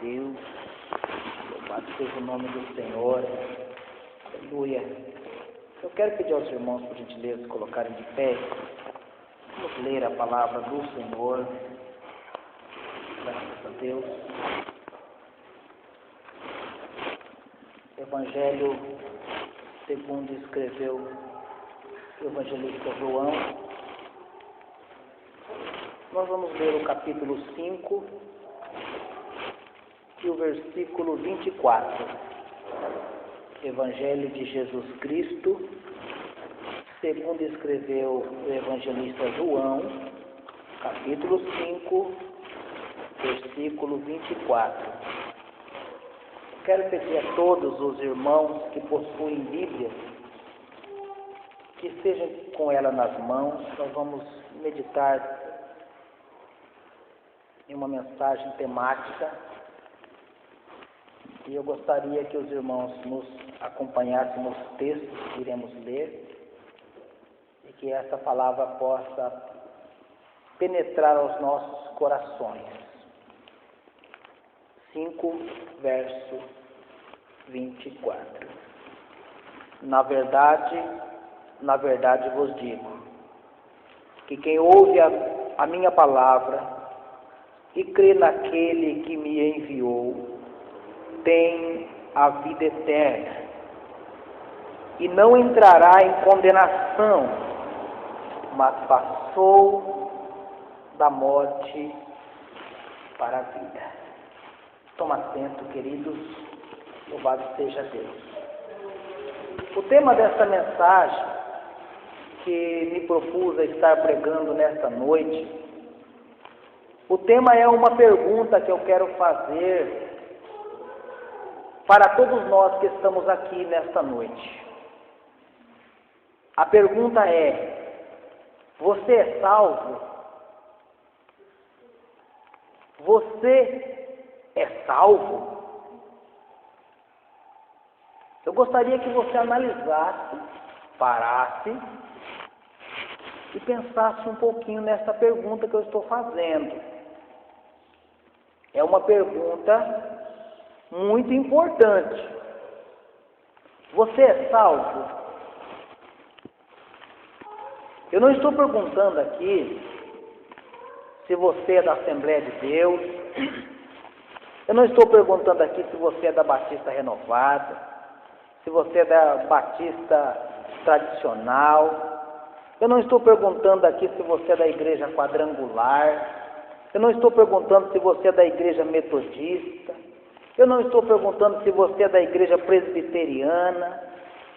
Deus, louvado seja o nome do Senhor, aleluia. Eu quero pedir aos irmãos, por gentileza, se colocarem de pé. Vamos ler a palavra do Senhor, graças a Deus. Evangelho segundo escreveu o evangelista João. Nós vamos ler o capítulo 5 e o versículo 24. Evangelho de Jesus Cristo, segundo escreveu o evangelista João, capítulo 5, versículo 24. Quero pedir a todos os irmãos que possuem Bíblia, que estejam com ela nas mãos. Nós vamos meditar em uma mensagem temática e eu gostaria que os irmãos nos acompanhassem nos textos que iremos ler e que essa palavra possa penetrar aos nossos corações. 5, verso 24. Na verdade vos digo, que quem ouve a minha palavra e crê naquele que me enviou, tem a vida eterna, e não entrará em condenação, mas passou da morte para a vida. Toma assento, queridos, louvado seja Deus. O tema dessa mensagem que me propus a estar pregando nesta noite, o tema é uma pergunta que eu quero fazer para todos nós que estamos aqui nesta noite. A pergunta é: você é salvo? Você é salvo? Eu gostaria que você analisasse, parasse e pensasse um pouquinho nessa pergunta que eu estou fazendo. É uma pergunta muito importante. Você é salvo? Eu não estou perguntando aqui se você é da Assembleia de Deus. Eu não estou perguntando aqui se você é da Batista Renovada, se você é da Batista Tradicional. Eu não estou perguntando aqui se você é da Igreja Quadrangular. Eu não estou perguntando se você é da Igreja Metodista. Eu não estou perguntando se você é da Igreja Presbiteriana.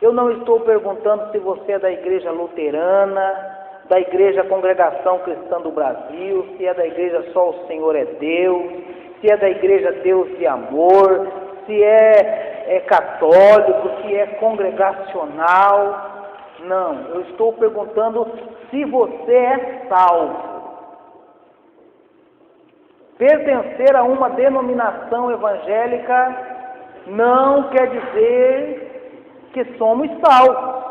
Eu não estou perguntando se você é da Igreja Luterana, da Igreja Congregação Cristã do Brasil, se é da Igreja Só o Senhor é Deus, se é da Igreja Deus de Amor, se é católico, se é congregacional. Não, eu estou perguntando se você é salvo. Pertencer a uma denominação evangélica não quer dizer que somos salvos.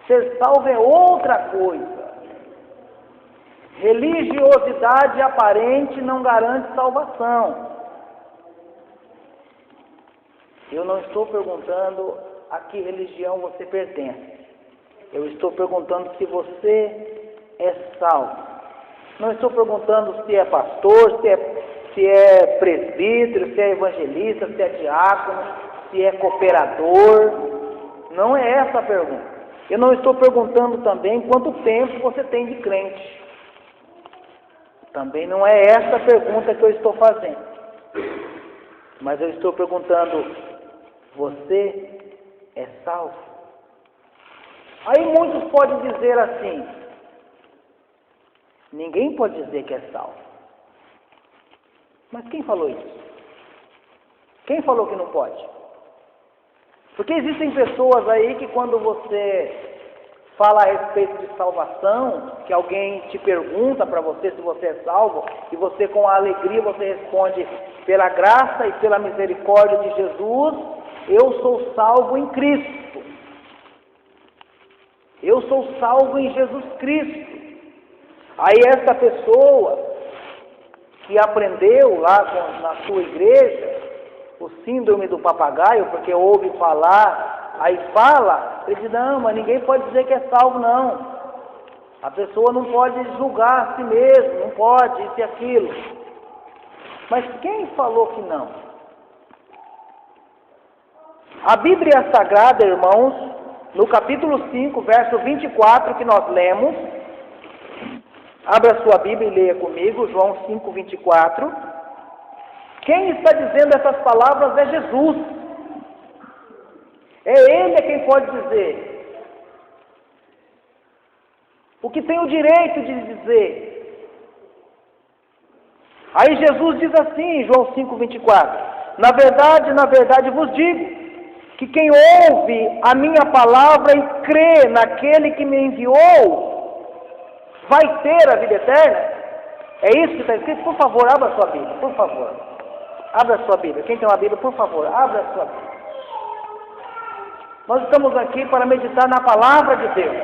Ser salvo é outra coisa. Religiosidade aparente não garante salvação. Eu não estou perguntando a que religião você pertence. Eu estou perguntando se você é salvo. Não estou perguntando se é pastor, se é presbítero, se é evangelista, se é diácono, se é cooperador. Não é essa a pergunta. Eu não estou perguntando também quanto tempo você tem de crente. Também não é essa a pergunta que eu estou fazendo. Mas eu estou perguntando: você é salvo? Aí muitos podem dizer assim: ninguém pode dizer que é salvo. Mas quem falou isso? Quem falou que não pode? Porque existem pessoas aí que quando você fala a respeito de salvação, que alguém te pergunta para você se você é salvo, e você com alegria você responde: pela graça e pela misericórdia de Jesus, eu sou salvo em Cristo. Eu sou salvo em Jesus Cristo. Aí essa pessoa que que aprendeu lá na sua igreja o síndrome do papagaio, porque ouve falar, aí fala, ele diz, não, mas ninguém pode dizer que é salvo, não. A pessoa não pode julgar a si mesmo, não pode isso e aquilo. Mas quem falou que não? A Bíblia Sagrada, irmãos, no capítulo 5, verso 24, que nós lemos, abra sua Bíblia e leia comigo, João 5, 24. Quem está dizendo essas palavras é Jesus. É Ele quem pode dizer. O que tem o direito de dizer. Aí Jesus diz assim, em João 5, 24. Na verdade vos digo, que quem ouve a minha palavra e crê naquele que me enviou, vai ter a vida eterna. É isso que está escrito? Por favor, abra a sua Bíblia, por favor. Abra a sua Bíblia. Quem tem uma Bíblia, por favor, abra a sua Bíblia. Nós estamos aqui para meditar na palavra de Deus.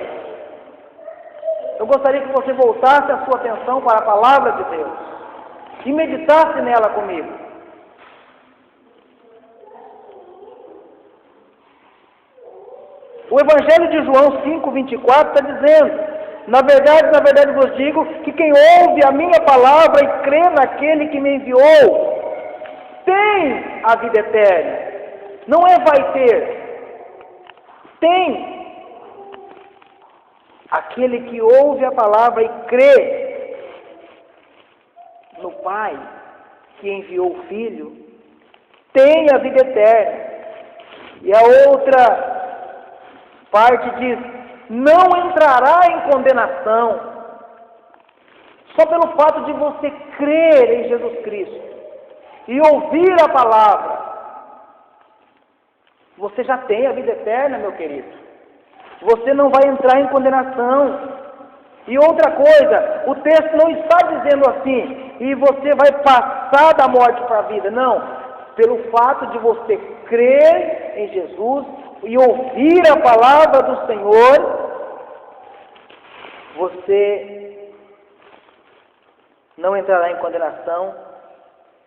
Eu gostaria que você voltasse a sua atenção para a palavra de Deus e meditasse nela comigo. O Evangelho de João 5, 24 está dizendo, na verdade vos digo, que quem ouve a minha palavra e crê naquele que me enviou, tem a vida eterna. Não é vai ter, tem. Aquele que ouve a palavra e crê no Pai que enviou o Filho, tem a vida eterna. E a outra parte diz, não entrará em condenação, só pelo fato de você crer em Jesus Cristo e ouvir a palavra. Você já tem a vida eterna, meu querido. Você não vai entrar em condenação. E outra coisa, o texto não está dizendo assim, e você vai passar da morte para a vida. Não, pelo fato de você crer em Jesus e ouvir a palavra do Senhor, você não entrará em condenação,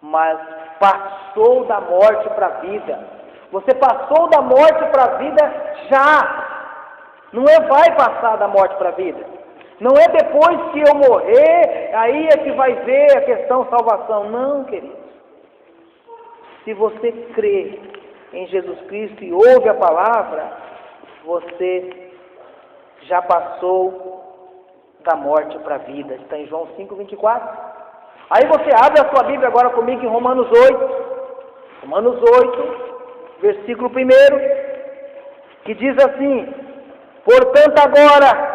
mas passou da morte para a vida. Você passou da morte para a vida já. Não é vai passar da morte para a vida. Não é depois que eu morrer, aí é que vai ver a questão salvação. Não, queridos. Se você crê em Jesus Cristo e ouve a palavra, você já passou da morte para a vida. Está em João 5, 24. Aí você abre a sua Bíblia agora comigo em Romanos 8. Romanos 8, versículo 1, que diz assim, portanto agora,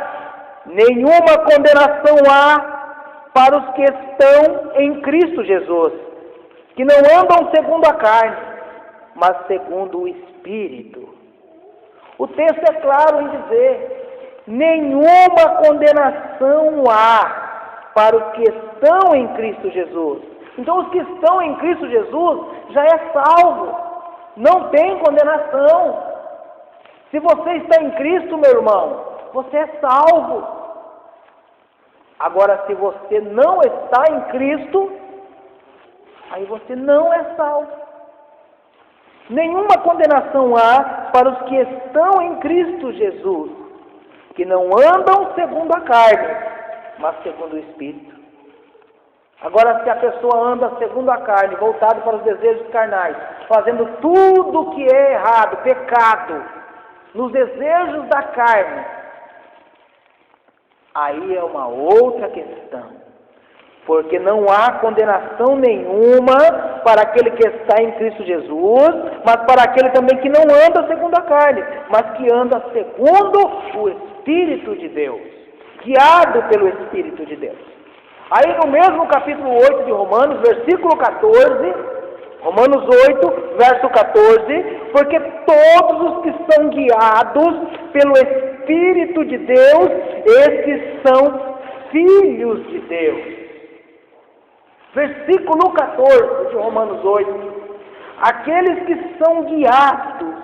nenhuma condenação há para os que estão em Cristo Jesus, que não andam segundo a carne, mas segundo o Espírito. O texto é claro em dizer, nenhuma condenação há para os que estão em Cristo Jesus. Então os que estão em Cristo Jesus já é salvo, não tem condenação. Se você está em Cristo, meu irmão, você é salvo. Agora, se você não está em Cristo, aí você não é salvo. Nenhuma condenação há para os que estão em Cristo Jesus, que não andam segundo a carne, mas segundo o Espírito. Agora, se a pessoa anda segundo a carne, voltado para os desejos carnais, fazendo tudo o que é errado, pecado, nos desejos da carne, aí é uma outra questão. Porque não há condenação nenhuma para aquele que está em Cristo Jesus, mas para aquele também que não anda segundo a carne, mas que anda segundo o Espírito de Deus, guiado pelo Espírito de Deus. Aí no mesmo capítulo 8 de Romanos, versículo 14, Romanos 8, verso 14, porque todos os que são guiados pelo Espírito de Deus, esses são filhos de Deus. Versículo 14 de Romanos 8, aqueles que são guiados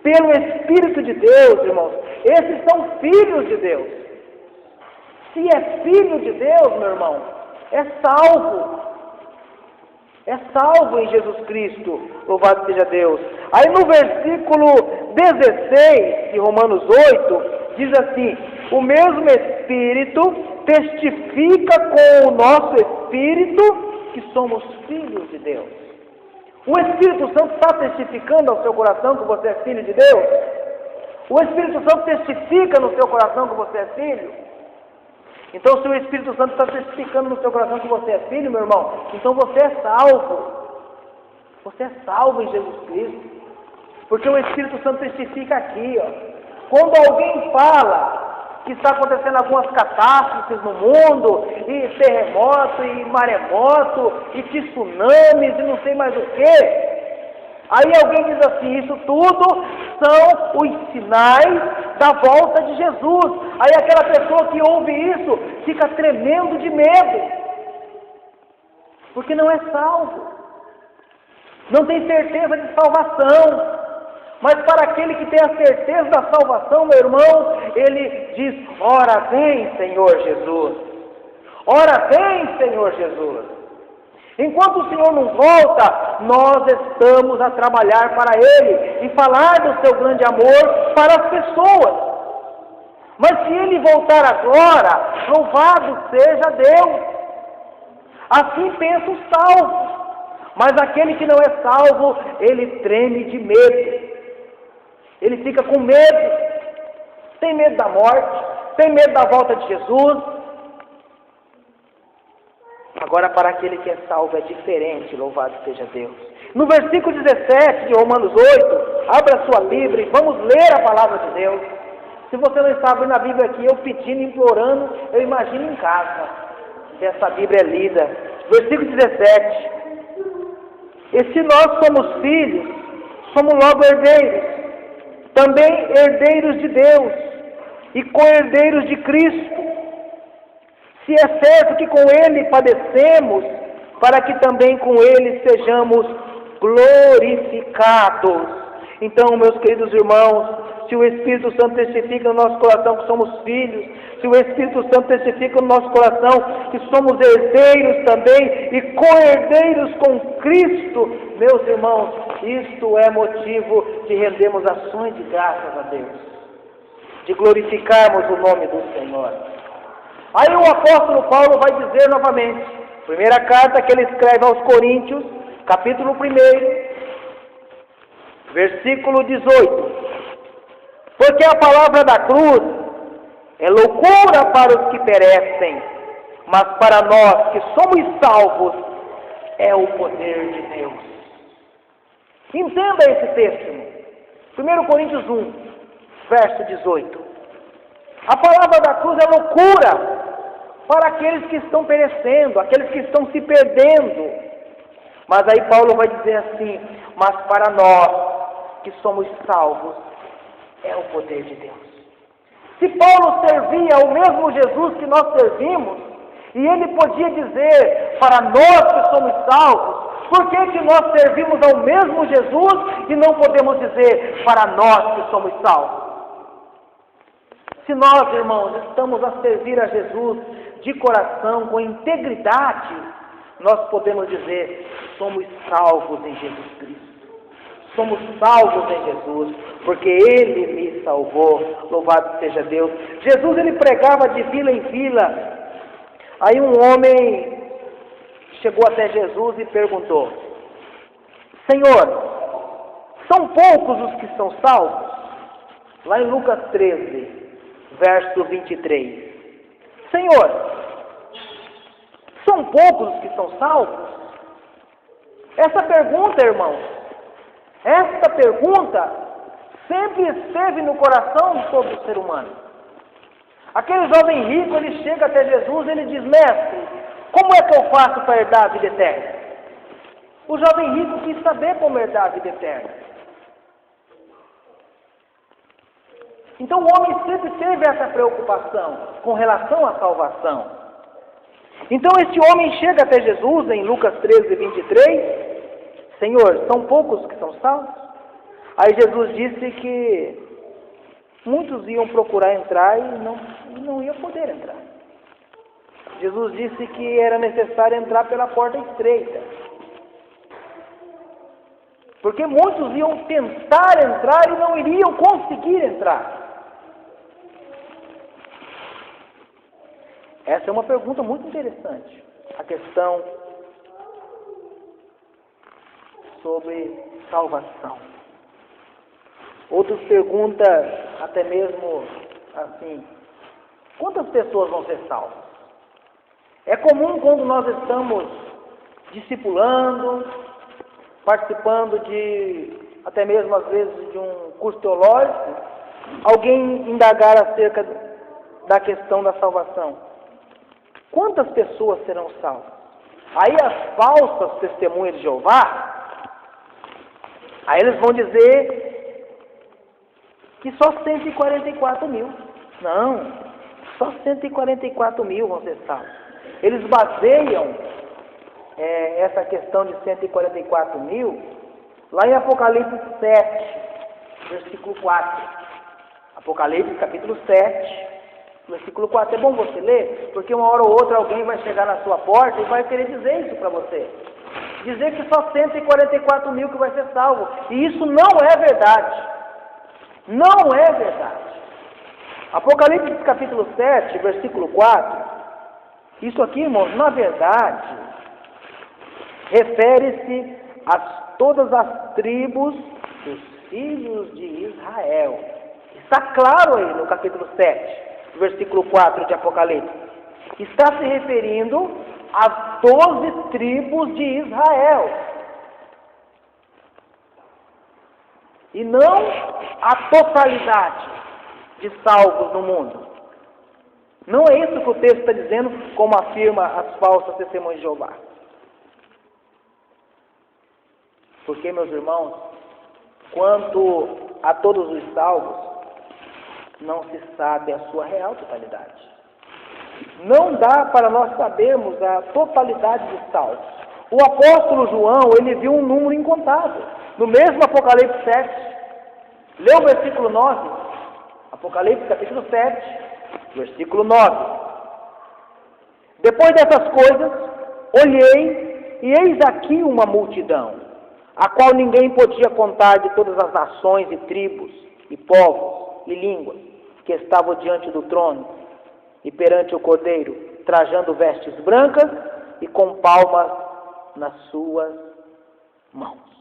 pelo Espírito de Deus, irmãos, esses são filhos de Deus. Se é filho de Deus, meu irmão, é salvo. É salvo em Jesus Cristo, louvado seja Deus. Aí no versículo 16 de Romanos 8, diz assim: o mesmo Espírito testifica com o nosso Espírito que somos filhos de Deus. O Espírito Santo está testificando ao seu coração que você é filho de Deus? O Espírito Santo testifica no seu coração que você é filho? Então, se o Espírito Santo está testificando no seu coração que você é filho, meu irmão, então você é salvo. Você é salvo em Jesus Cristo. Porque o Espírito Santo testifica aqui, ó. Quando alguém fala que está acontecendo algumas catástrofes no mundo, e terremoto, e maremoto, e tsunamis, e não sei mais o que, aí alguém diz assim: isso tudo são os sinais da volta de Jesus. Aí aquela pessoa que ouve isso fica tremendo de medo, porque não é salvo, não tem certeza de salvação. Mas para aquele que tem a certeza da salvação, meu irmão, ele diz: ora vem, Senhor Jesus, ora vem, Senhor Jesus. Enquanto o Senhor não volta, nós estamos a trabalhar para Ele e falar do seu grande amor para as pessoas. Mas se Ele voltar agora, louvado seja Deus. Assim pensa o salvo. Mas aquele que não é salvo, ele treme de medo. Ele fica com medo. Tem medo da morte, tem medo da volta de Jesus. Agora, para aquele que é salvo é diferente, louvado seja Deus. No versículo 17 de Romanos 8, abra sua Bíblia e vamos ler a palavra de Deus. Se você não está abrindo a Bíblia aqui, eu pedindo, implorando, eu imagino em casa que essa Bíblia é lida. Versículo 17. E se nós somos filhos, somos logo herdeiros, também herdeiros de Deus e co-herdeiros de Cristo. Se é certo que com Ele padecemos, para que também com Ele sejamos glorificados. Então, meus queridos irmãos, se o Espírito Santo testifica no nosso coração que somos filhos, se o Espírito Santo testifica no nosso coração que somos herdeiros também e co-herdeiros com Cristo, meus irmãos, isto é motivo de rendermos ações de graças a Deus, de glorificarmos o nome do Senhor. Aí o apóstolo Paulo vai dizer novamente, primeira carta que ele escreve aos Coríntios, capítulo 1, versículo 18. Porque a palavra da cruz é loucura para os que perecem, mas para nós que somos salvos é o poder de Deus. Entenda esse texto. 1 Coríntios 1, verso 18. A palavra da cruz é loucura para aqueles que estão perecendo, aqueles que estão se perdendo. Mas aí Paulo vai dizer assim: mas para nós que somos salvos, é o poder de Deus. Se Paulo servia ao mesmo Jesus que nós servimos, e ele podia dizer para nós que somos salvos, por que nós servimos ao mesmo Jesus e não podemos dizer para nós que somos salvos? Se nós, irmãos, estamos a servir a Jesus de coração, com integridade, nós podemos dizer: somos salvos em Jesus Cristo. Somos salvos em Jesus, porque Ele me salvou, louvado seja Deus. Jesus, ele pregava de vila em vila. Aí um homem chegou até Jesus e perguntou: Senhor, são poucos os que são salvos? Lá em Lucas 13, verso 23. Senhor, são poucos os que são salvos? Essa pergunta, irmãos, esta pergunta sempre esteve no coração de todo ser humano. Aquele jovem rico, ele chega até Jesus e ele diz: Mestre, como é que eu faço para herdar a vida eterna? O jovem rico quis saber como herdar a vida eterna. Então o homem sempre teve essa preocupação com relação à salvação. Então este homem chega até Jesus em Lucas 13, 23. Senhor, são poucos que são salvos? Aí Jesus disse que muitos iam procurar entrar e não iam poder entrar. Jesus disse que era necessário entrar pela porta estreita. Porque muitos iam tentar entrar e não iriam conseguir entrar. Essa é uma pergunta muito interessante. A questão sobre salvação. Outros perguntam, até mesmo assim, quantas pessoas vão ser salvas? É comum quando nós estamos discipulando, participando de, até mesmo às vezes de um curso teológico, alguém indagar acerca da questão da salvação. Quantas pessoas serão salvas? Aí as falsas testemunhas de Jeová, aí eles vão dizer que só 144 mil. Não, só 144 mil vão ser salvos. Eles baseiam essa questão de 144 mil lá em Apocalipse 7, versículo 4. Apocalipse capítulo 7, versículo 4. É bom você ler, porque uma hora ou outra alguém vai chegar na sua porta e vai querer dizer isso para você. Dizer que só 144 mil que vai ser salvo. E isso não é verdade. Não é verdade. Apocalipse capítulo 7, versículo 4. Isso aqui, irmãos, na verdade, refere-se a todas as tribos dos filhos de Israel. Está claro aí no capítulo 7, versículo 4 de Apocalipse. Está se referindo às 12 tribos de Israel. E não a totalidade de salvos no mundo. Não é isso que o texto está dizendo, como afirma as falsas testemunhas de Jeová. Porque, meus irmãos, quanto a todos os salvos, não se sabe a sua real totalidade. Não dá para nós sabermos a totalidade dos salvos. O apóstolo João, ele viu um número incontável. No mesmo Apocalipse 7, lê o versículo 9, Apocalipse capítulo 7, versículo 9. Depois dessas coisas, olhei, e eis aqui uma multidão, a qual ninguém podia contar, de todas as nações e tribos, e povos, e línguas, que estavam diante do trono, e perante o Cordeiro, trajando vestes brancas, e com palmas nas suas mãos.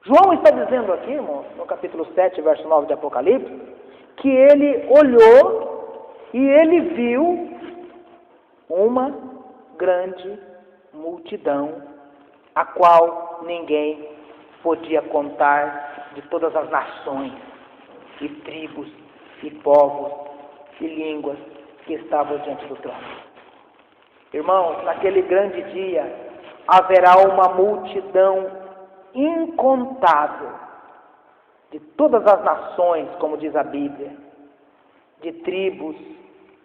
João está dizendo aqui, irmãos, no capítulo 7, verso 9 de Apocalipse, que ele olhou e ele viu uma grande multidão, a qual ninguém podia contar, de todas as nações, e tribos, e povos, e línguas que estavam diante do trono. Irmãos, naquele grande dia haverá uma multidão incontável, de todas as nações, como diz a Bíblia, de tribos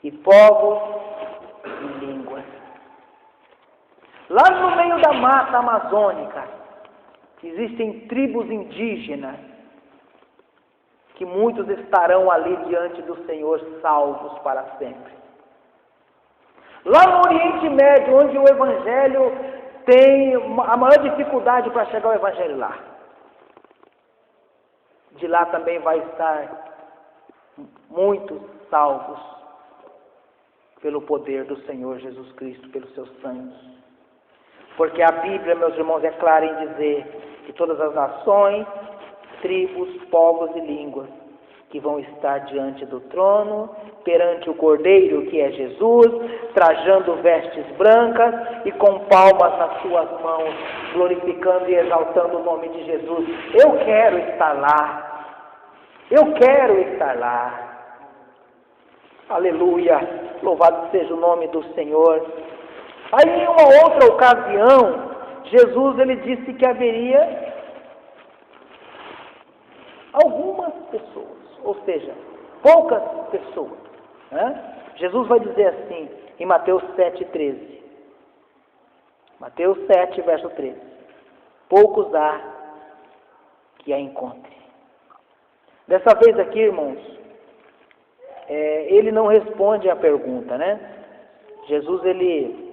e povos e línguas. Lá no meio da mata amazônica, existem tribos indígenas, que muitos estarão ali diante do Senhor salvos para sempre. Lá no Oriente Médio, onde o Evangelho tem a maior dificuldade para chegar ao Evangelho lá. De lá também vai estar muitos salvos pelo poder do Senhor Jesus Cristo, pelo seu sangue. Porque a Bíblia, meus irmãos, é clara em dizer que todas as nações, tribos, povos e línguas que vão estar diante do trono, perante o Cordeiro, que é Jesus, trajando vestes brancas e com palmas nas suas mãos, glorificando e exaltando o nome de Jesus. Eu quero estar lá. Eu quero estar lá. Aleluia. Louvado seja o nome do Senhor. Aí, em uma outra ocasião, Jesus ele disse que haveria algumas pessoas, ou seja, poucas pessoas. Jesus vai dizer assim, em Mateus 7,13. Mateus 7, verso 13. Poucos há que a encontrem. Dessa vez aqui, irmãos, ele não responde à pergunta, né? Jesus, ele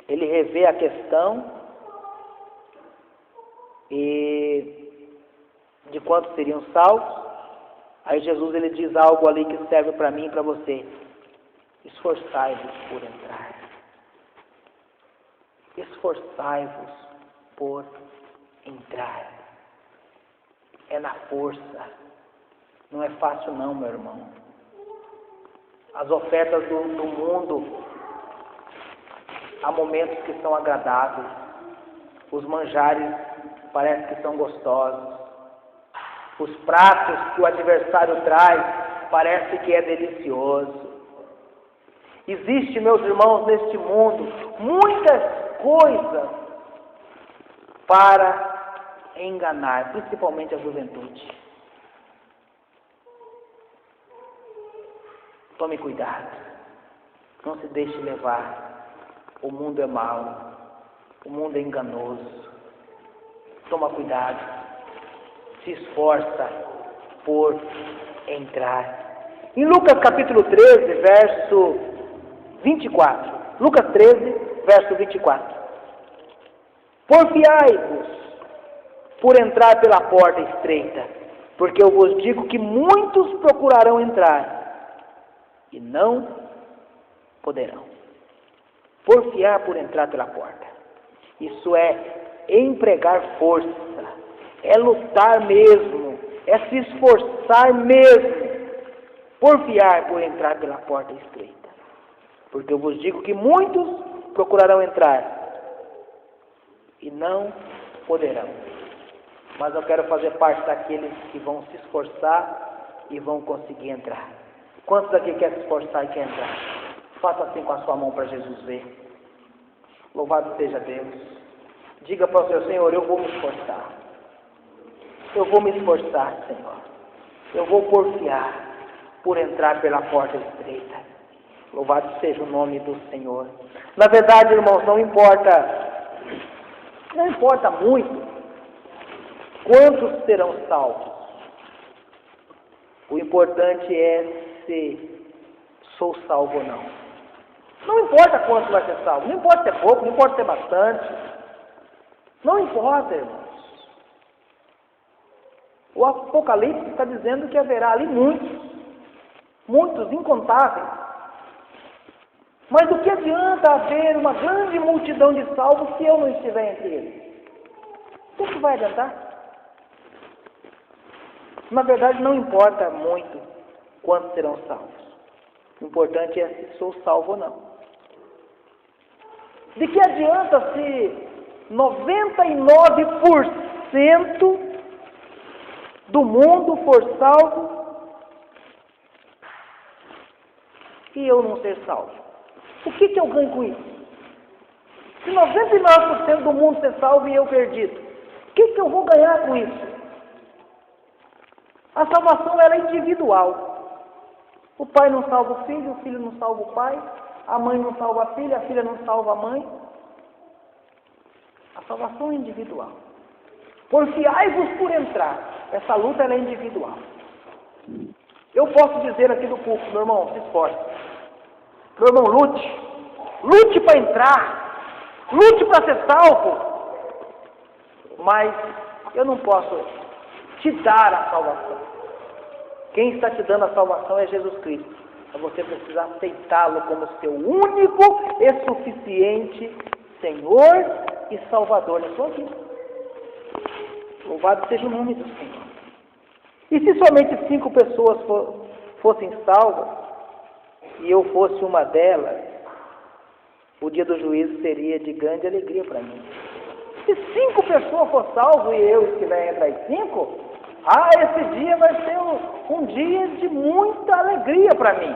revê a questão e de quantos seriam salvos. Aí Jesus ele diz algo ali que serve para mim e para você: esforçai-vos por entrar. Esforçai-vos por entrar. É na força. Não é fácil não, meu irmão. As ofertas do mundo, há momentos que são agradáveis. Os manjares parecem que são gostosos. Os pratos que o adversário traz, parece que é delicioso. Existe, meus irmãos, neste mundo, muitas coisas para enganar, principalmente a juventude. Tome cuidado, não se deixe levar. O mundo é mau, o mundo é enganoso. Toma cuidado, se esforça por entrar. Em Lucas capítulo 13, verso 24. Lucas 13, verso 24. Porfiai-vos por entrar pela porta estreita, porque eu vos digo que muitos procurarão entrar e não poderão. Porfiar por entrar pela porta. Isso é empregar força, é lutar mesmo, é se esforçar mesmo. Porfiar por entrar pela porta estreita, porque eu vos digo que muitos procurarão entrar e não poderão. Mas eu quero fazer parte daqueles que vão se esforçar e vão conseguir entrar. Quantos aqui querem se esforçar e querem entrar? Faça assim com a sua mão para Jesus ver. Louvado seja Deus. Diga para o seu Senhor: eu vou me esforçar. Eu vou me esforçar, Senhor. Eu vou porfiar por entrar pela porta estreita. Louvado seja o nome do Senhor. Na verdade, irmãos, não importa muito quantos serão salvos. O importante é se sou salvo ou não. Não importa quanto vai ser salvo, não importa se é pouco, não importa se é bastante. Não importa, irmãos. O Apocalipse está dizendo que haverá ali muitos, incontáveis. Mas do que adianta haver uma grande multidão de salvos se eu não estiver entre eles? O que vai adiantar? Na verdade, não importa muito quantos serão salvos. O importante é se sou salvo ou não. De que adianta se 99% do mundo for salvo e eu não ser salvo? O que eu ganho com isso? Se 99% do mundo ser salvo e eu perdido, o que eu vou ganhar com isso? A salvação ela é individual. O pai não salva o filho não salva o pai, a mãe não salva a filha não salva a mãe. A salvação é individual. Porfiai-vos por entrar. Essa luta ela é individual. Eu posso dizer aqui do púlpito: meu irmão, se esforce. Meu irmão, lute para entrar, lute para ser salvo. Mas eu não posso te dar a salvação. Quem está te dando a salvação é Jesus Cristo. Então você precisa aceitá-lo como seu único e suficiente Senhor e Salvador da sua vida. Louvado seja o nome do Senhor. E se somente 5 pessoas fossem salvas, e eu fosse uma delas, o dia do juízo seria de grande alegria para mim. Se 5 pessoas for salvo e eu estiver entre as 5, esse dia vai ser um dia de muita alegria para mim.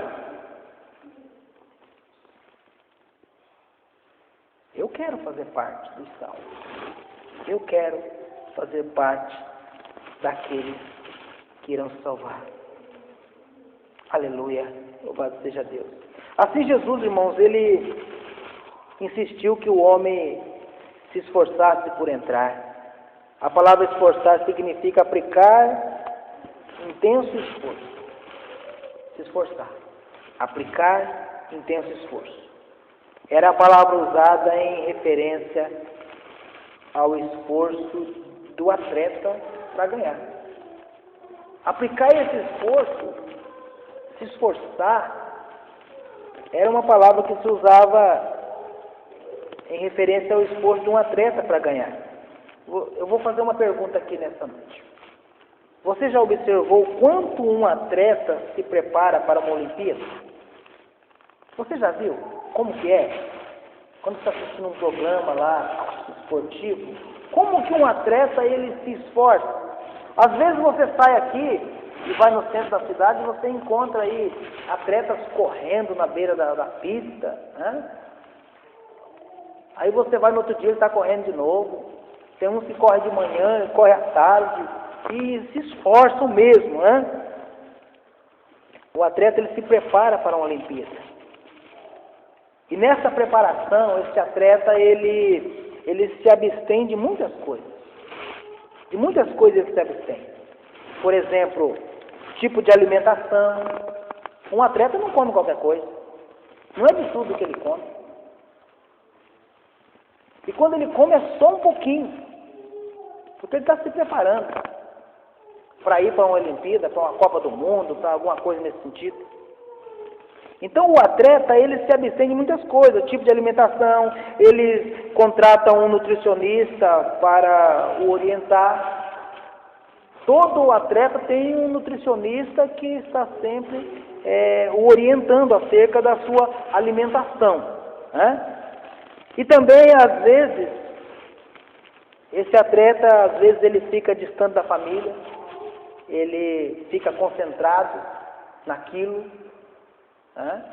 Eu quero fazer parte dos salvos. Eu quero fazer parte daqueles que irão se salvar. Aleluia. Louvado seja Deus. Assim Jesus, irmãos, ele insistiu que o homem se esforçasse por entrar. A palavra esforçar significa aplicar intenso esforço. Se esforçar. Aplicar intenso esforço. Era a palavra usada em referência ao esforço do atleta para ganhar. Aplicar esse esforço, se esforçar, era uma palavra que se usava em referência ao esforço de um atleta para ganhar. Eu vou fazer uma pergunta aqui nessa noite. Você já observou quanto um atleta se prepara para uma Olimpíada? Você já viu como que é? Quando você está assistindo um programa lá esportivo, como que um atleta ele se esforça? Às vezes você sai aqui e vai no centro da cidade e você encontra aí atletas correndo na beira da pista, né? Aí você vai no outro dia, ele está correndo de novo. Tem uns que corre de manhã, corre à tarde e se esforçam mesmo, né? O atleta ele se prepara para uma Olimpíada. E nessa preparação, esse atleta ele se abstém de muitas coisas. De muitas coisas ele se abstém. Por exemplo, tipo de alimentação. Um atleta não come qualquer coisa. Não é de tudo que ele come. E quando ele come é só um pouquinho, porque ele está se preparando para ir para uma Olimpíada, para uma Copa do Mundo, para alguma coisa nesse sentido. Então o atleta, ele se abstém de muitas coisas, tipo de alimentação, eles contratam um nutricionista para o orientar. Todo atleta tem um nutricionista que está sempre o orientando acerca da sua alimentação, né? E também, às vezes, esse atleta, às vezes, ele fica distante da família, ele fica concentrado naquilo, né?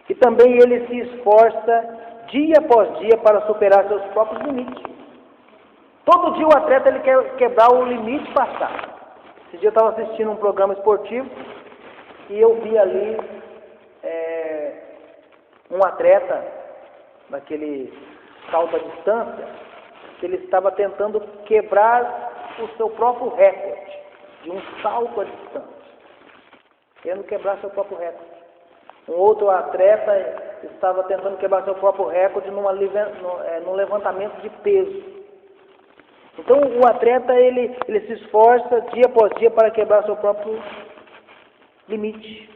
E também ele se esforça dia após dia para superar seus próprios limites. Todo dia o atleta ele quer quebrar o limite passado. Esse dia eu estava assistindo um programa esportivo e eu vi ali um atleta daquele salto à distância, que ele estava tentando quebrar o seu próprio recorde de um salto à distância, querendo quebrar seu próprio recorde. Um outro atleta estava tentando quebrar seu próprio recorde num levantamento de peso. Então o atleta ele se esforça dia após dia para quebrar seu próprio limite.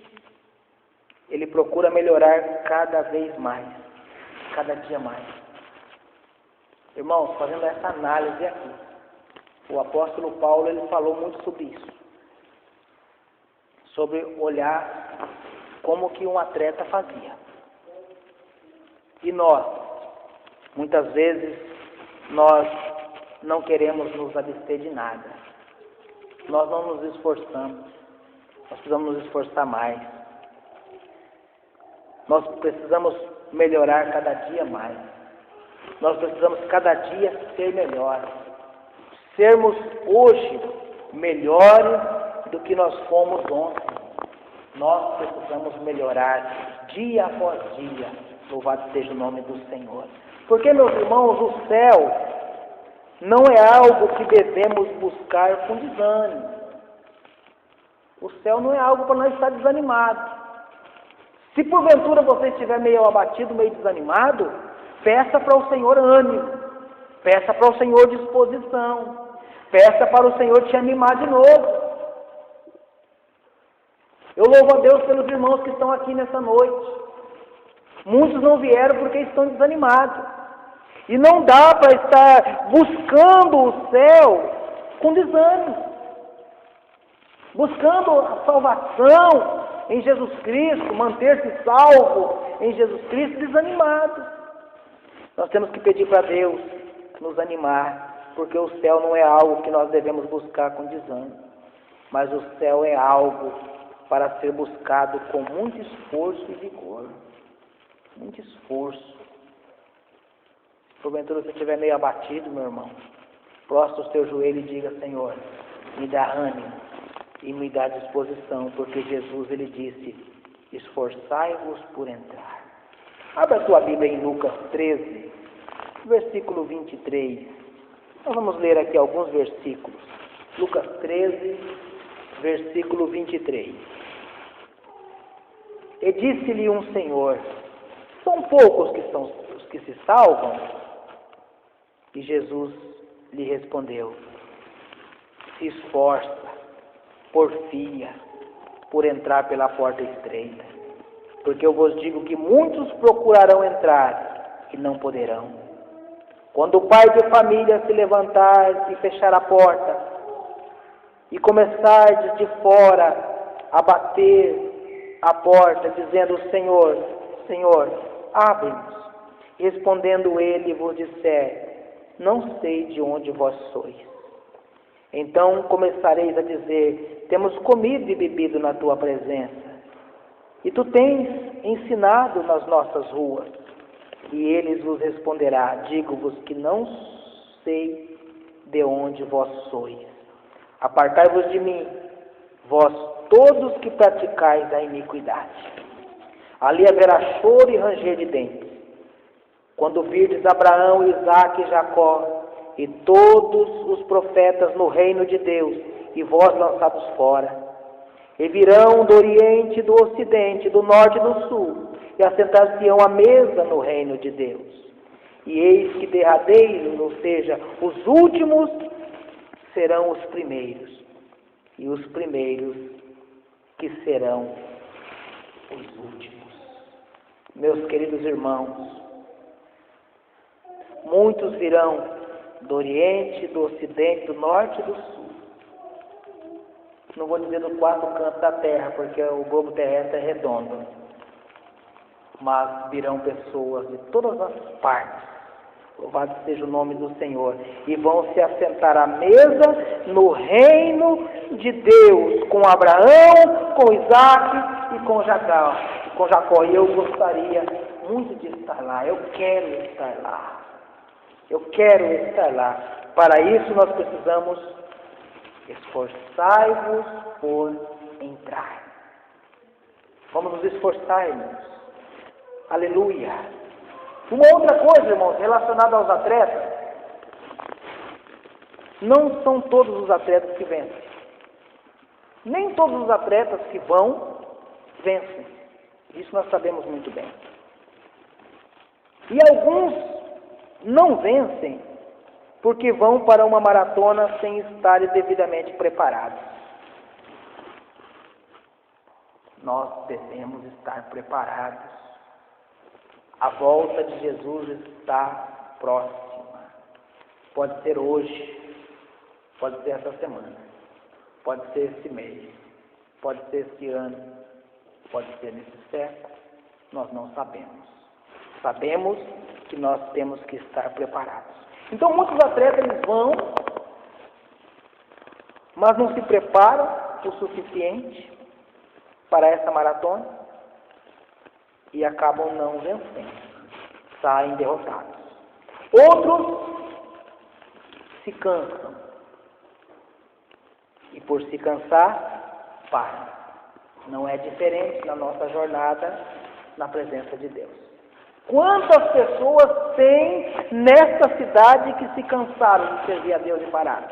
Ele procura melhorar cada vez mais. Cada dia mais. Irmãos, fazendo essa análise aqui, o apóstolo Paulo ele falou muito sobre isso, sobre olhar como que um atleta fazia. E nós, muitas vezes, nós não queremos nos abster de nada. Nós não nos esforçamos. Nós precisamos nos esforçar mais. Nós precisamos melhorar cada dia mais. Nós precisamos cada dia ser melhores. Sermos hoje melhores do que nós fomos ontem. Nós precisamos melhorar dia após dia. Louvado seja o nome do Senhor. Porque, meus irmãos, o céu não é algo que devemos buscar com desânimo. O céu não é algo para nós estar desanimados. Se porventura você estiver meio abatido, meio desanimado, peça para o Senhor ânimo, peça para o Senhor disposição, peça para o Senhor te animar de novo. Eu louvo a Deus pelos irmãos que estão aqui nessa noite. Muitos não vieram porque estão desanimados. E não dá para estar buscando o céu com desânimo, buscando a salvação em Jesus Cristo, manter-se salvo em Jesus Cristo, desanimado. Nós temos que pedir para Deus nos animar, porque o céu não é algo que nós devemos buscar com desânimo, mas o céu é algo para ser buscado com muito esforço e vigor. Muito esforço. Se porventura você estiver meio abatido, meu irmão, prostra o seu joelho e diga: Senhor, me dá ânimo e me dá disposição, porque Jesus, ele disse: esforçai-vos por entrar. Abra a sua Bíblia em Lucas 13, versículo 23. Nós vamos ler aqui alguns versículos. Lucas 13, versículo 23. E disse-lhe um Senhor: são poucos os que se salvam? E Jesus lhe respondeu: se esforça, porfia, por entrar pela porta estreita, porque eu vos digo que muitos procurarão entrar e não poderão. Quando o pai de família se levantar e fechar a porta, e começar de fora a bater a porta, dizendo: Senhor, Senhor, abre-nos. Respondendo ele vos disser: não sei de onde vós sois. Então começareis a dizer: temos comido e bebido na tua presença, e tu tens ensinado nas nossas ruas. E ele vos responderá: digo-vos que não sei de onde vós sois. Apartai-vos de mim, vós todos que praticais a iniquidade. Ali haverá choro e ranger de dentes, quando virdes Abraão, Isaque e Jacó, e todos os profetas no reino de Deus, e vós lançados fora. E virão do oriente, do ocidente, do norte e do sul, e assentar-se-ão à mesa no reino de Deus. E eis que derradeiros, ou seja, os últimos, serão os primeiros, e os primeiros que serão os últimos. Meus queridos irmãos, muitos virão do oriente, do ocidente, do norte e do sul. Não vou dizer do quatro cantos da terra, porque o globo terrestre é redondo. Mas virão pessoas de todas as partes, louvado seja o nome do Senhor, e vão se assentar à mesa no reino de Deus, com Abraão, com Isaque e com Jacó. E eu gostaria muito de estar lá, eu quero estar lá. Eu quero estar lá. Para isso nós precisamos esforçai-vos por entrar. Vamos nos esforçar, irmãos. Aleluia. Uma outra coisa, irmãos, relacionada aos atletas. Não são todos os atletas que vencem. Nem todos os atletas que vão, vencem. Isso nós sabemos muito bem. E alguns não vencem porque vão para uma maratona sem estarem devidamente preparados. Nós devemos estar preparados. A volta de Jesus está próxima. Pode ser hoje, pode ser essa semana, pode ser esse mês, pode ser esse ano, pode ser nesse século. Nós não sabemos. Sabemos que nós temos que estar preparados. Então muitos atletas eles vão, mas não se preparam o suficiente para essa maratona e acabam não vencendo, saem derrotados. Outros se cansam e por se cansar, param. Não é diferente na nossa jornada na presença de Deus. Quantas pessoas tem nesta cidade que se cansaram de servir a Deus e pararam?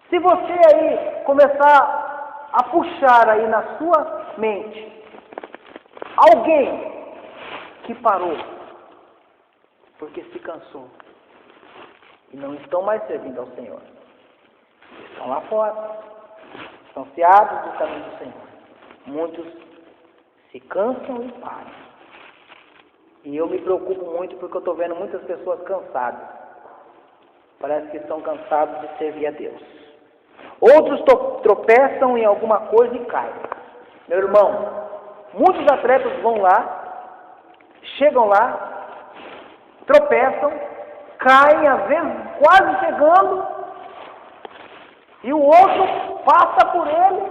Se você aí começar a puxar aí na sua mente alguém que parou porque se cansou e não estão mais servindo ao Senhor, estão lá fora, estão fiados do caminho do Senhor. Muitos se cansam e param. E eu me preocupo muito porque eu estou vendo muitas pessoas cansadas. Parece que estão cansados de servir a Deus. Outros tropeçam em alguma coisa e caem. Meu irmão, muitos atletas vão lá, chegam lá, tropeçam, caem, às vezes quase chegando, e o outro passa por ele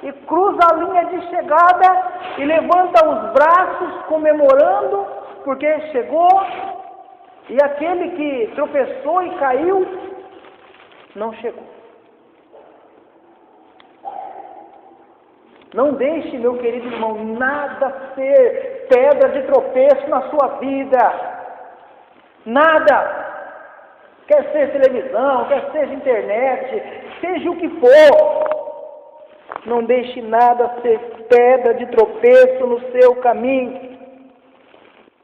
e cruza a linha de chegada e levanta os braços comemorando porque chegou, e aquele que tropeçou e caiu não chegou. Não deixe, meu querido irmão, nada ser pedra de tropeço na sua vida. Nada. Quer ser televisão, quer seja internet, seja o que for. Não deixe nada ser pedra de tropeço no seu caminho,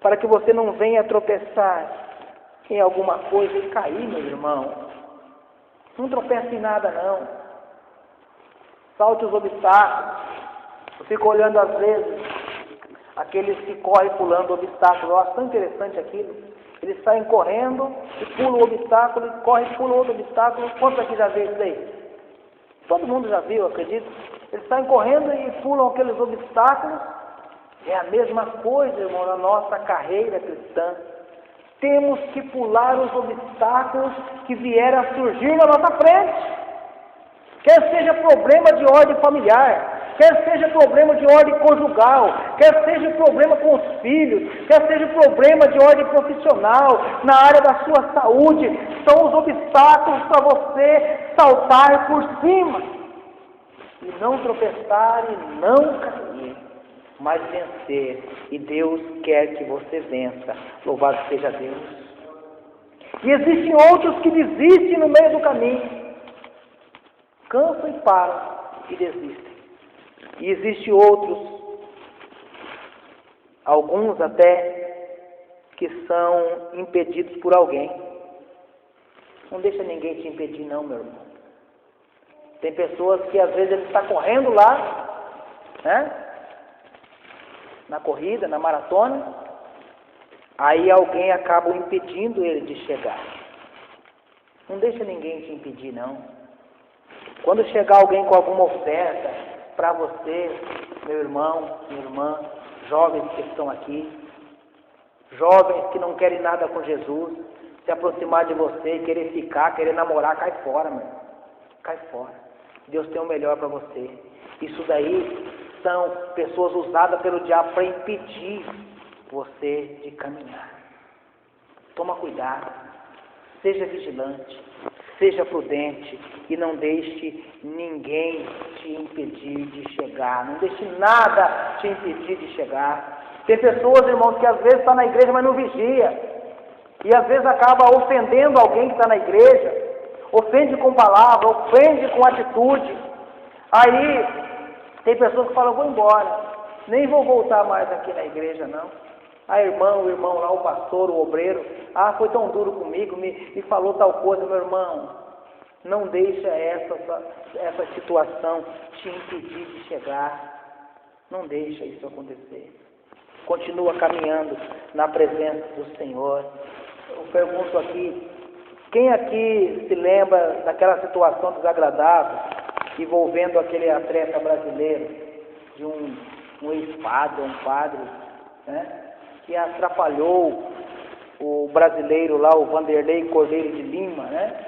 para que você não venha tropeçar em alguma coisa e cair, meu irmão. Não tropece em nada, não. Salte os obstáculos. Eu fico olhando às vezes aqueles que correm pulando obstáculos. Eu acho tão interessante aquilo. Eles saem correndo e pulam o obstáculo, e correm e pulam outro obstáculo. Quantos aqui já viu isso daí? Todo mundo já viu, acredito. Eles saem correndo e pulam aqueles obstáculos. É a mesma coisa, irmão, na nossa carreira cristã. Temos que pular os obstáculos que vierem a surgir na nossa frente. Quer seja problema de ordem familiar, quer seja problema de ordem conjugal, quer seja problema com os filhos, quer seja problema de ordem profissional, na área da sua saúde, são os obstáculos para você saltar por cima e não tropeçar e não cair, mas vencer. E Deus quer que você vença. Louvado seja Deus. E existem outros que desistem no meio do caminho. Cansam e param e desistem. E existem outros, alguns até, que são impedidos por alguém. Não deixa ninguém te impedir não, meu irmão. Tem pessoas que às vezes ele está correndo lá, né? Na corrida, na maratona, aí alguém acaba impedindo ele de chegar. Não deixa ninguém te impedir não. Quando chegar alguém com alguma oferta para você, meu irmão, minha irmã, jovens que estão aqui, jovens que não querem nada com Jesus, se aproximar de você, querer ficar, querer namorar, cai fora, meu irmão. Cai fora. Deus tem o melhor para você. Isso daí são pessoas usadas pelo diabo para impedir você de caminhar. Toma cuidado, seja vigilante, seja prudente e não deixe ninguém te impedir de chegar. Não deixe nada te impedir de chegar. Tem pessoas, irmãos, que às vezes estão na igreja, mas não vigia. E às vezes acaba ofendendo alguém que está na igreja. Ofende com palavra, ofende com atitude. Aí tem pessoas que falam, vou embora, nem vou voltar mais aqui na igreja não. A irmã, o irmão lá, o pastor, o obreiro, foi tão duro comigo, me falou tal coisa. Meu irmão, não deixa essa situação te impedir de chegar. Não deixa isso acontecer. Continua caminhando na presença do Senhor. Eu pergunto aqui, quem aqui se lembra daquela situação desagradável envolvendo aquele atleta brasileiro, de um ex-padre, um padre, né, que atrapalhou o brasileiro lá, o Vanderlei Cordeiro de Lima, né?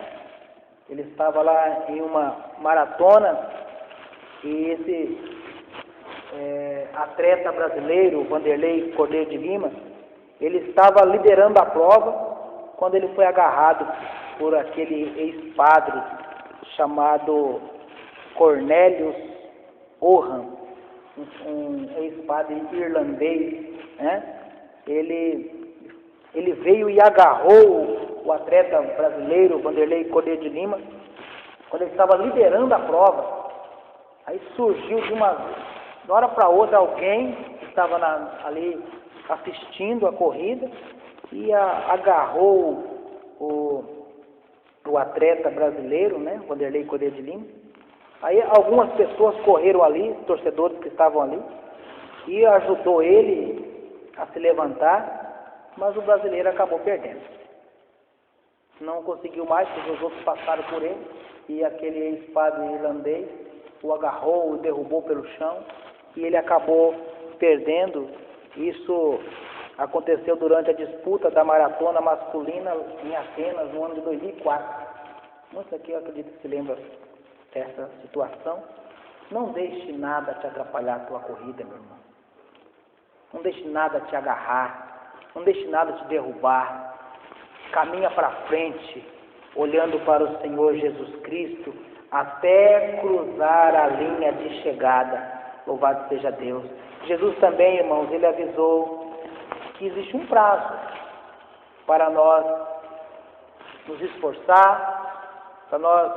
Ele estava lá em uma maratona e esse atleta brasileiro, o Vanderlei Cordeiro de Lima, ele estava liderando a prova quando ele foi agarrado por aquele ex-padre chamado Cornelius Oran, um ex-padre irlandês, né? Ele veio e agarrou o atleta brasileiro, Vanderlei Cordeiro de Lima, quando ele estava liderando a prova. Aí surgiu de uma hora para outra alguém que estava ali assistindo a corrida e agarrou o atleta brasileiro, né, Vanderlei Cordeiro de Lima. Aí algumas pessoas correram ali, torcedores que estavam ali, e ajudou ele a se levantar, mas o brasileiro acabou perdendo. Não conseguiu mais, porque os outros passaram por ele, e aquele ex-padre irlandês o agarrou, o derrubou pelo chão, e ele acabou perdendo. Isso aconteceu durante a disputa da maratona masculina em Atenas, no ano de 2004. Muitos aqui eu acredito que se lembram dessa situação. Não deixe nada te atrapalhar a tua corrida, meu irmão. Não deixe nada te agarrar, não deixe nada te derrubar. Caminha para frente, olhando para o Senhor Jesus Cristo, até cruzar a linha de chegada. Louvado seja Deus. Jesus também, irmãos, ele avisou que existe um prazo para nós nos esforçar, para nós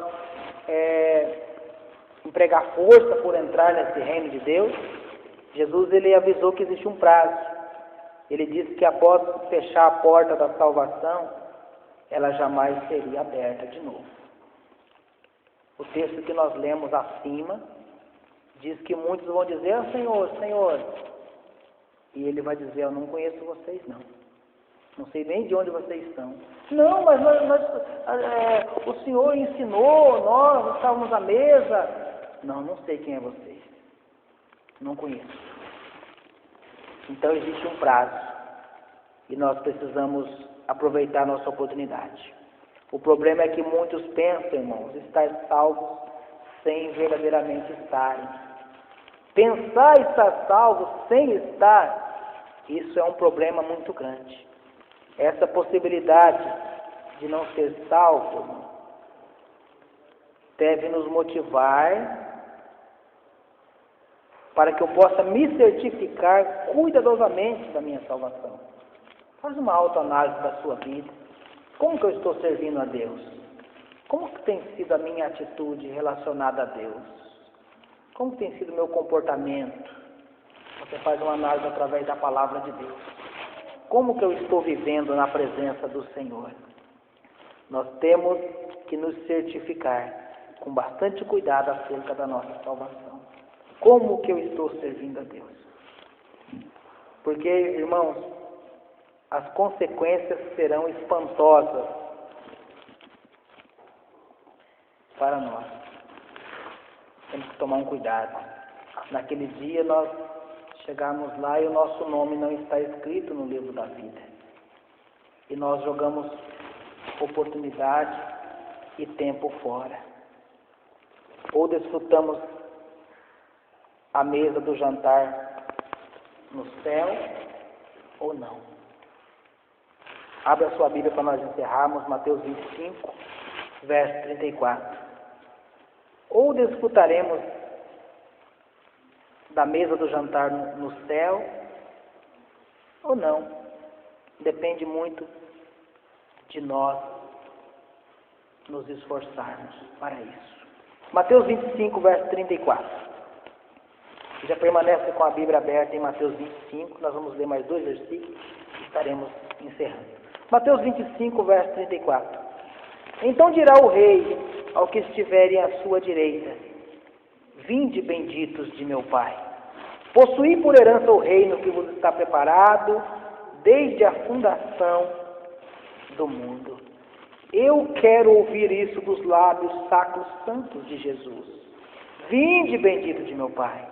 empregar força por entrar nesse reino de Deus. Jesus, ele avisou que existe um prazo. Ele disse que após fechar a porta da salvação, ela jamais seria aberta de novo. O texto que nós lemos acima diz que muitos vão dizer: "Ah, Senhor, Senhor", e ele vai dizer: "Eu não conheço vocês, não. Não sei nem de onde vocês estão." "Não, mas o Senhor ensinou, nós estávamos à mesa." "Não, não sei quem é vocês. Não conheço." Então existe um prazo e nós precisamos aproveitar nossa oportunidade. O problema é que muitos pensam, irmãos, estar salvos sem verdadeiramente estarem. Pensar estar salvos sem estar, isso é um problema muito grande. Essa possibilidade de não ser salvo deve nos motivar para que eu possa me certificar cuidadosamente da minha salvação. Faz uma autoanálise da sua vida. Como que eu estou servindo a Deus? Como que tem sido a minha atitude relacionada a Deus? Como tem sido o meu comportamento? Você faz uma análise através da palavra de Deus. Como que eu estou vivendo na presença do Senhor? Nós temos que nos certificar com bastante cuidado acerca da nossa salvação. Como que eu estou servindo a Deus? Porque, irmãos, as consequências serão espantosas para nós. Temos que tomar um cuidado. Naquele dia nós chegamos lá e o nosso nome não está escrito no livro da vida. E nós jogamos oportunidade e tempo fora. Ou desfrutamos a mesa do jantar no céu, ou não. Abra a sua Bíblia para nós encerrarmos, Mateus 25, verso 34. Ou desfrutaremos da mesa do jantar no céu, ou não. Depende muito de nós nos esforçarmos para isso. Mateus 25, verso 34. Já permanece com a Bíblia aberta em Mateus 25, nós vamos ler mais 2 versículos e estaremos encerrando. Mateus 25, verso 34. Então dirá o rei ao que estiverem à sua direita: vinde, benditos de meu Pai, possuí por herança o reino que vos está preparado desde a fundação do mundo. Eu quero ouvir isso dos lábios sacros santos de Jesus. Vinde, bendito de meu Pai,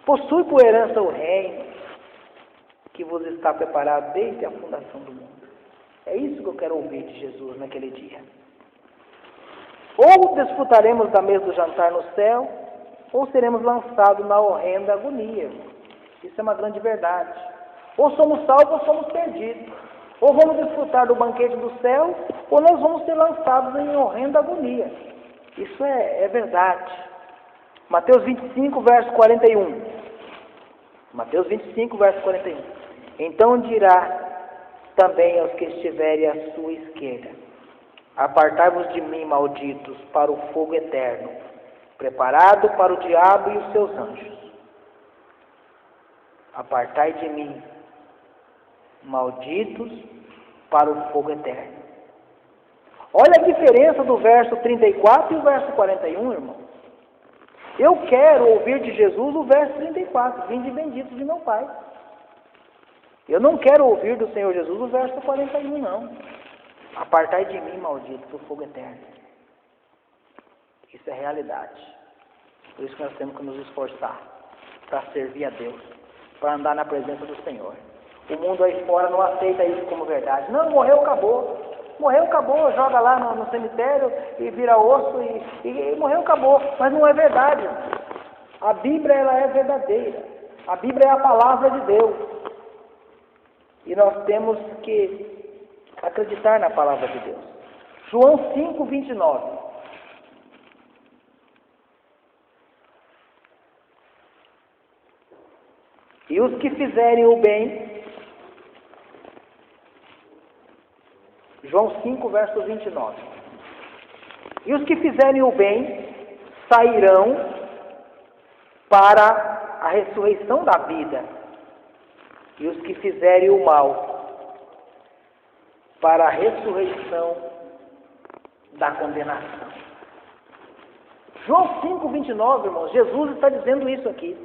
possui por herança o reino que vos está preparado desde a fundação do mundo. É isso que eu quero ouvir de Jesus naquele dia. Ou desfrutaremos da mesa do jantar no céu, ou seremos lançados na horrenda agonia. Isso é uma grande verdade. Ou somos salvos ou somos perdidos. Ou vamos desfrutar do banquete do céu, ou nós vamos ser lançados em horrenda agonia. Isso é verdade. Mateus 25, verso 41. Mateus 25, verso 41. Então dirá também aos que estiverem à sua esquerda: apartai-vos de mim, malditos, para o fogo eterno, preparado para o diabo e os seus anjos. Apartai de mim, malditos, para o fogo eterno. Olha a diferença do verso 34 e o verso 41, irmão. Eu quero ouvir de Jesus o verso 34, vinde benditos de meu Pai. Eu não quero ouvir do Senhor Jesus o verso 41, não. Apartai de mim, malditos, o fogo eterno. Isso é realidade. Por isso que nós temos que nos esforçar para servir a Deus, para andar na presença do Senhor. O mundo aí fora não aceita isso como verdade. Não, morreu, acabou. Morreu, acabou, joga lá no cemitério e vira osso e morreu, acabou. Mas não é verdade. A Bíblia, ela é verdadeira. A Bíblia é a palavra de Deus. E nós temos que acreditar na palavra de Deus. João 5, 29. E os que fizerem o bem, João 5, verso 29. E os que fizerem o bem sairão para a ressurreição da vida, e os que fizerem o mal para a ressurreição da condenação. João 5:29, irmãos, Jesus está dizendo isso aqui.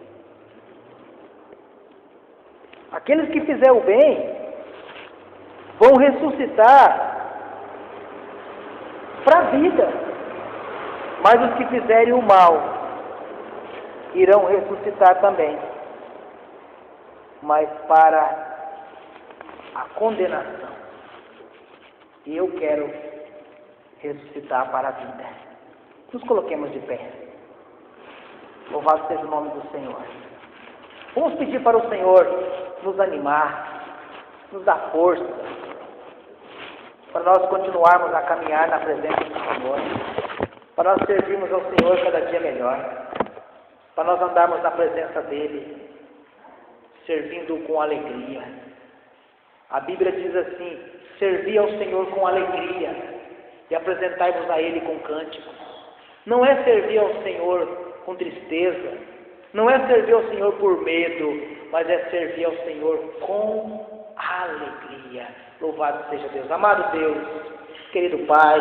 Aqueles que fizerem o bem vão ressuscitar para a vida, mas os que fizerem o mal irão ressuscitar também, mas para a condenação. E eu quero ressuscitar para a vida. Nos coloquemos de pé. Louvado seja o nome do Senhor. Vamos pedir para o Senhor nos animar, nos dar força, para nós continuarmos a caminhar na presença do Senhor, para nós servirmos ao Senhor cada dia melhor, para nós andarmos na presença dEle, servindo com alegria. A Bíblia diz assim: servi ao Senhor com alegria e apresentai-vos a Ele com cânticos. Não é servir ao Senhor com tristeza, não é servir ao Senhor por medo, mas é servir ao Senhor com alegria. Louvado seja Deus. Amado Deus, querido Pai,